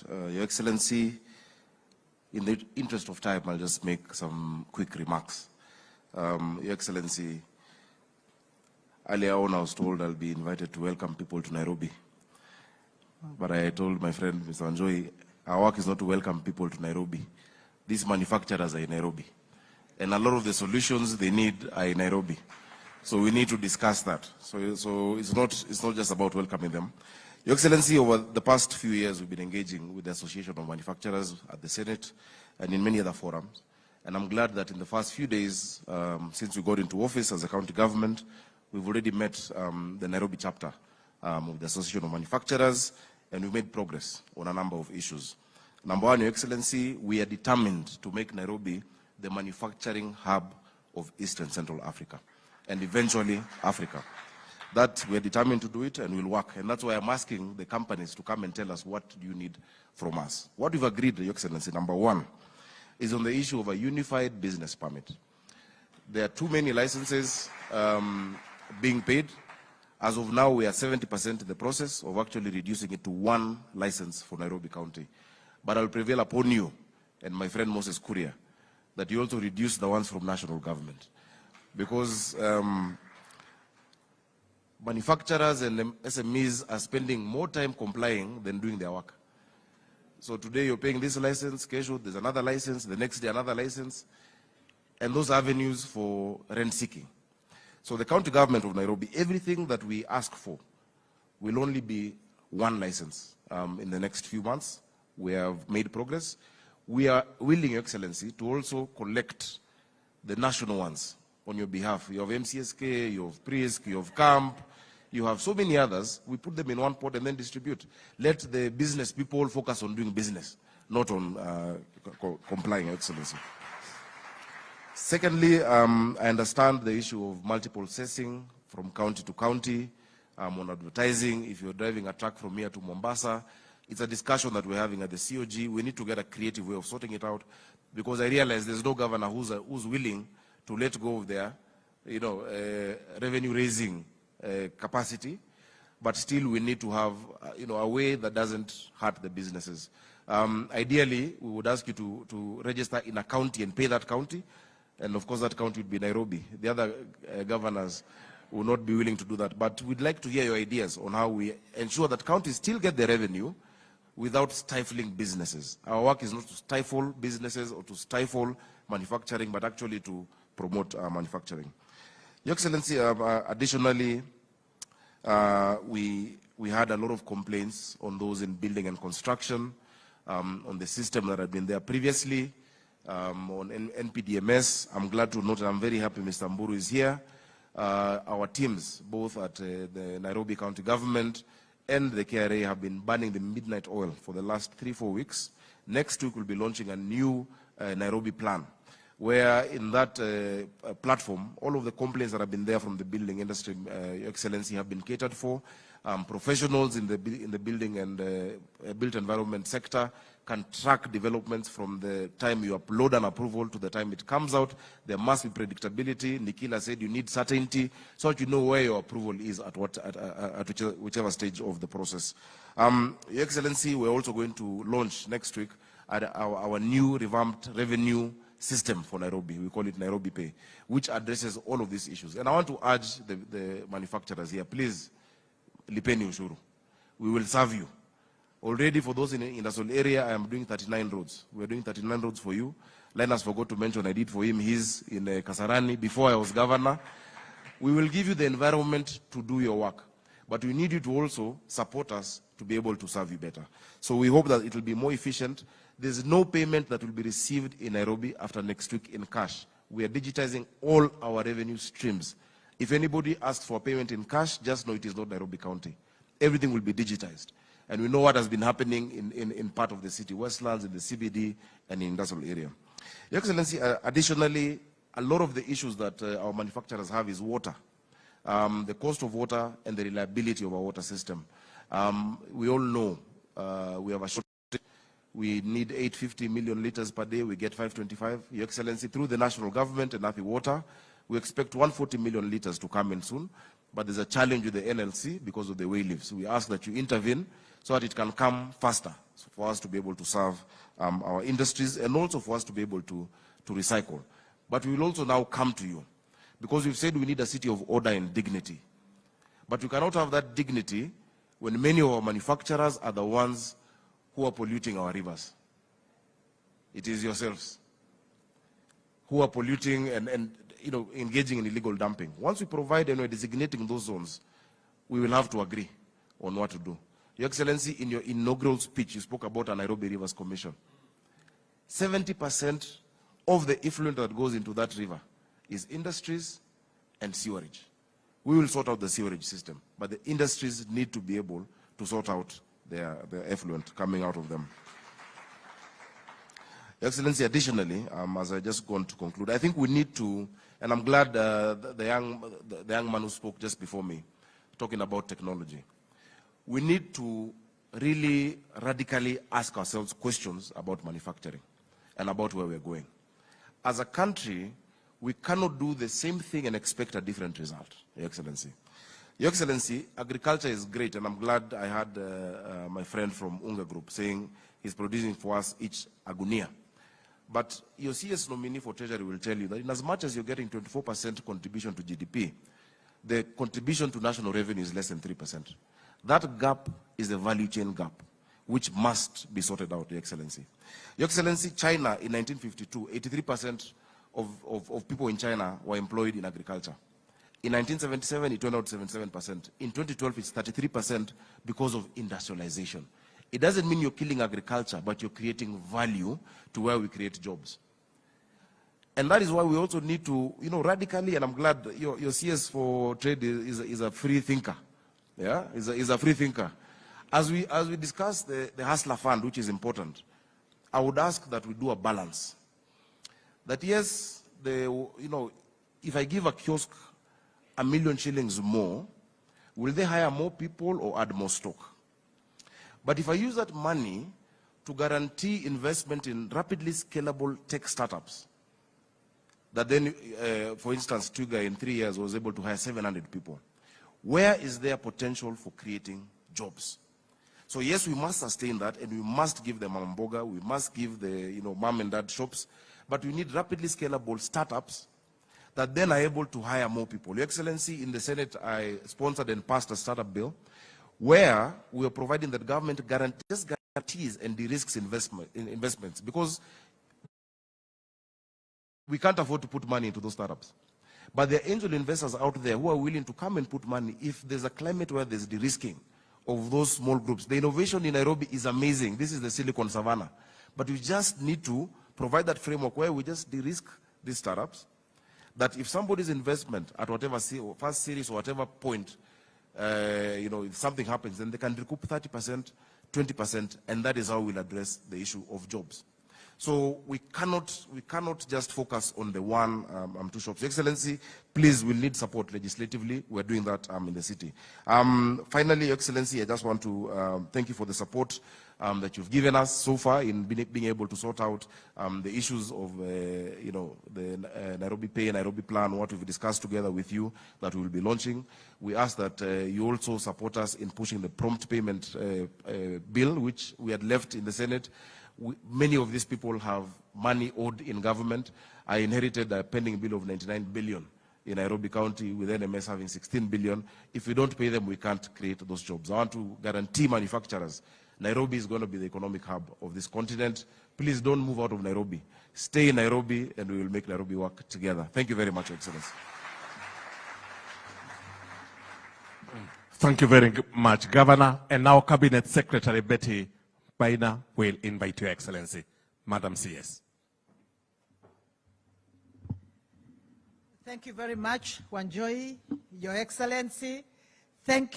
Your Excellency, in the interest of time, I'll just make some quick remarks. Your Excellency, earlier on I was told I'll be invited to welcome people to Nairobi. But I told my friend, Mr. Anjoy, our work is not to welcome people to Nairobi. These manufacturers are in Nairobi. And a lot of the solutions they need are in Nairobi. So we need to discuss that. So it's not just about welcoming them. Your Excellency, over the past few years, we've been engaging with the Association of Manufacturers at the Senate and in many other forums. And I'm glad that in the first few days, since we got into office as a county government, we've already met the Nairobi chapter of the Association of Manufacturers, and we've made progress on a number of issues. Number one, Your Excellency, we are determined to make Nairobi the manufacturing hub of East and Central Africa, and eventually Africa. That we are determined to do it, and we'll work. And that's why I'm asking the companies to come and tell us, what do you need from us? What we've agreed, Your Excellency, number one, is on the issue of a unified business permit. There are too many licenses being paid. As of now, we are 70% in the process of actually reducing it to one license for Nairobi County. But I'll prevail upon you and my friend Moses Kuria that you also reduce the ones from national government. Because manufacturers and SMEs are spending more time complying than doing their work. So today you're paying this license, Kesho, there's another license, the next day another license, and those avenues for rent seeking. So the county government of Nairobi, everything that we ask for will only be one license in the next few months. We have made progress. We are willing, Your Excellency, to also collect the national ones on your behalf. You have MCSK, you have PRISC, you have CAMP, you have so many others. We put them in one pot and then distribute. Let the business people focus on doing business, not on complying, Your Excellency. Secondly, I understand the issue of multiple cessing from county to county on advertising. If you're driving a truck from here to Mombasa, it's a discussion that we're having at the COG. We need to get a creative way of sorting it out, because I realize there's no governor who's willing to let go of their, revenue-raising capacity, but still we need to have, a way that doesn't hurt the businesses. Ideally, we would ask you to register in a county and pay that county, and of course that county would be Nairobi. The other governors will not be willing to do that, but we'd like to hear your ideas on how we ensure that counties still get the revenue without stifling businesses. Our work is not to stifle businesses or to stifle manufacturing, but actually to promote manufacturing. Your Excellency, additionally, we had a lot of complaints on those in building and construction, on the system that had been there previously, on NPDMS. I'm glad to note, and I'm very happy Mr. Mburu is here. Our teams, both at the Nairobi County Government and the KRA, have been burning the midnight oil for the last 3-4 weeks. Next week, we'll be launching a new Nairobi plan, where in that platform, all of the complaints that have been there from the building industry, Your Excellency, have been catered for. Professionals in the building and built environment sector can track developments from the time you upload an approval to the time it comes out. There must be predictability. Nikila said you need certainty, so that you know where your approval is at whichever stage of the process. Your Excellency, we're also going to launch next week our new revamped revenue system for Nairobi. We call it Nairobi Pay, which addresses all of these issues. And I want to urge the manufacturers here, please, lipeni ushuru. We will serve you. Already for those in the industrial area, I am doing 39 roads. We're doing 39 roads for you. Linus forgot to mention I did for him. He's in Kasarani before I was governor. We will give you the environment to do your work, but we need you to also support us to be able to serve you better. So we hope that it will be more efficient. There's no payment that will be received in Nairobi after next week in cash. We are digitizing all our revenue streams. If anybody asks for payment in cash, just know it is not Nairobi County. Everything will be digitized. And we know what has been happening in part of the city, Westlands, in the CBD, and in the industrial area. Your Excellency, additionally, a lot of the issues that our manufacturers have is water. The cost of water and the reliability of our water system. We all know we have a shortage. We need 850 million liters per day. We get 525. Your Excellency, through the national government and Nathi Water, we expect 140 million liters to come in soon. But there's a challenge with the NLC because of the way leaves. So we ask that you intervene so that it can come faster for us to be able to serve our industries and also for us to be able to recycle. But we will also now come to you because we've said we need a city of order and dignity. But we cannot have that dignity when many of our manufacturers are the ones who are polluting our rivers. It is yourselves who are polluting and engaging in illegal dumping. Once we provide and we're designating those zones, we will have to agree on what to do. Your Excellency, in your inaugural speech, you spoke about a Nairobi Rivers Commission. 70% of the effluent that goes into that river is industries and sewerage. We will sort out the sewerage system, but the industries need to be able to sort out their effluent coming out of them. Your Excellency, additionally, as I just going to conclude, I think we need to, and I'm glad the young man who spoke just before me, talking about technology. We need to really radically ask ourselves questions about manufacturing and about where we're going. As a country, we cannot do the same thing and expect a different result, Your Excellency. Your Excellency, agriculture is great, and I'm glad I had my friend from Unga Group saying he's producing for us each a gunia. But your CS nominee for Treasury will tell you that in as much as you're getting 24% contribution to GDP, the contribution to national revenue is less than 3%. That gap is a value chain gap, which must be sorted out, Your Excellency. Your Excellency, China in 1952, 83% of people in China were employed in agriculture. In 1977, it turned out 77%. In 2012, it's 33% because of industrialization. It doesn't mean you're killing agriculture, but you're creating value to where we create jobs. And that is why we also need to, radically, and I'm glad your CS for Trade is a free thinker. Yeah, is a free thinker. As we discuss the Hustler Fund, which is important, I would ask that we do a balance. That yes, if I give a kiosk $1 million shillings more, will they hire more people or add more stock? But if I use that money to guarantee investment in rapidly scalable tech startups, that then, for instance, Twiga in 3 years was able to hire 700 people, where is there potential for creating jobs? So yes, we must sustain that, and we must give the mamboga, we must give the mom and dad shops, but we need rapidly scalable startups that then are able to hire more people. Your Excellency, in the Senate, I sponsored and passed a startup bill where we are providing that government guarantees and de-risks investments, because we can't afford to put money into those startups. But there are angel investors out there who are willing to come and put money if there's a climate where there's de-risking of those small groups. The innovation in Nairobi is amazing. This is the Silicon Savannah. But we just need to provide that framework where we just de-risk these startups, that if somebody's investment at whatever first series or whatever point, if something happens, then they can recoup 30%, 20%, and that is how we'll address the issue of jobs. So we cannot just focus on the one two shops. Excellency, please, we'll need support legislatively. We're doing that in the city. Finally, Excellency, I just want to thank you for the support that you've given us so far in being able to sort out the issues of the Nairobi Pay, Nairobi Plan, what we've discussed together with you that we will be launching. We ask that you also support us in pushing the prompt payment bill, which we had left in the Senate. Many of these people have money owed in government. I inherited a pending bill of 99 billion in Nairobi County, with NMS having 16 billion. If we don't pay them, we can't create those jobs. I want to guarantee manufacturers, Nairobi is going to be the economic hub of this continent. Please don't move out of Nairobi. Stay in Nairobi, and we will make Nairobi work together. Thank you very much, Your Excellency. Thank you very much, Governor. And now Cabinet Secretary Betty Baina will invite Your Excellency. Madam CS. Thank you very much, Wanjohi, Your Excellency. Thank you.